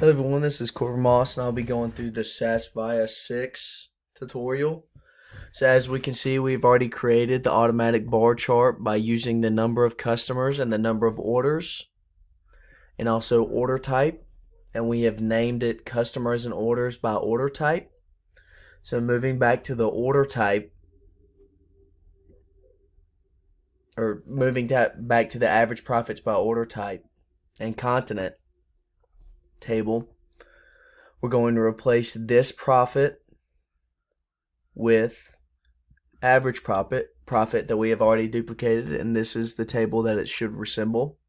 Hello everyone, this is Corbin Moss and I'll be going through the SAS Viya 6 tutorial. So as we can see, we've already created the automatic bar chart by using the number of customers and the number of orders and also order type. And we have named it customers and orders by order type. So moving back to the order type, or back to the average profits by order type and continent table, we're going to replace this profit with average profit that we have already duplicated, and this is the table that it should resemble.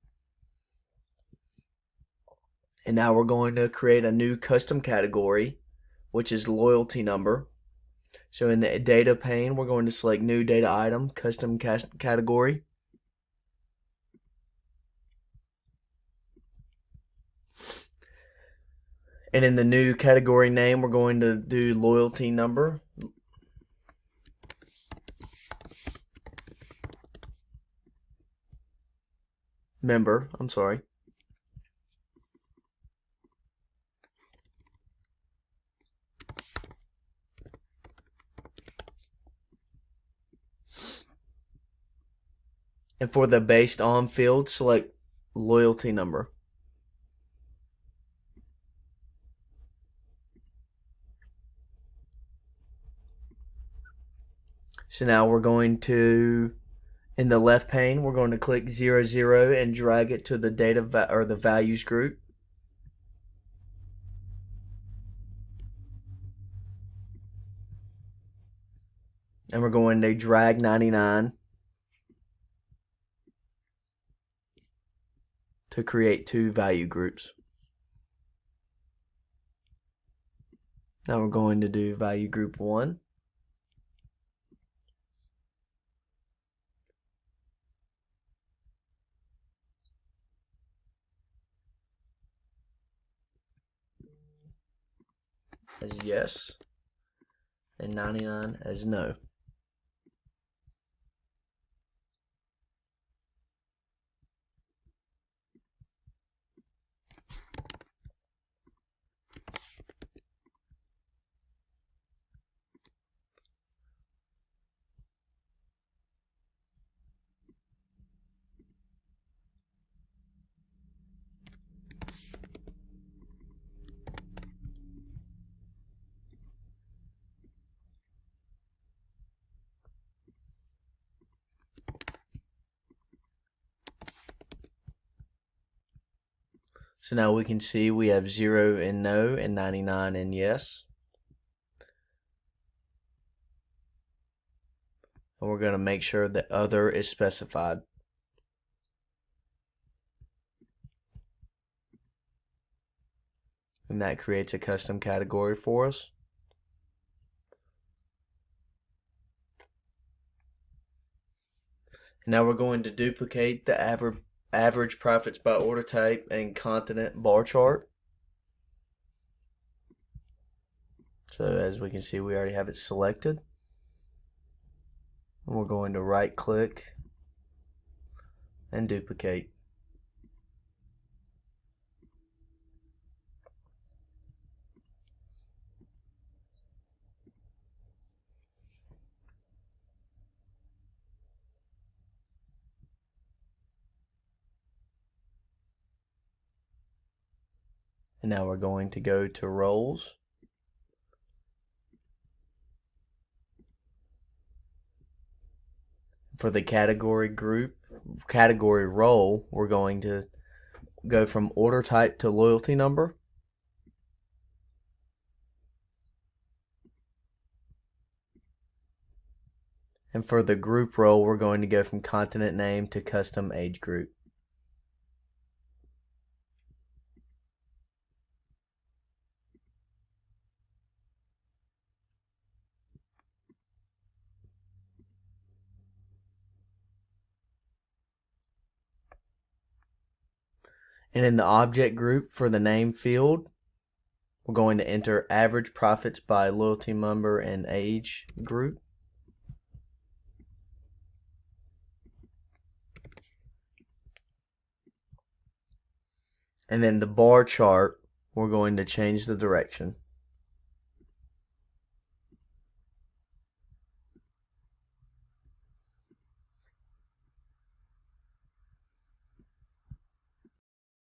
And now we're going to create a new custom category, which is loyalty number. So in the data pane, we're going to select new data item, custom category. And in the new category name, we're going to do loyalty number. Member, I'm sorry. And for the based on field, select loyalty number. So now we're going to, in the left pane, we're going to click 00 and drag it to the data or the values group. And we're going to drag 99 to create two value groups. Now we're going to do value group 1. As yes, and 99 as no. So now we can see we have 0 and no and 99 and yes. And we're going to make sure that other is specified. And that creates a custom category for us. Now we're going to duplicate the average profits by order type and continent bar chart. So as we can see, we already have it selected. And we're going to right click and duplicate. And now we're going to go to roles. For the category role, we're going to go from order type to loyalty number. And for the group role, we're going to go from continent name to custom age group. And in the object group for the name field, we're going to enter average profits by loyalty member and age group. And then the bar chart, we're going to change the direction.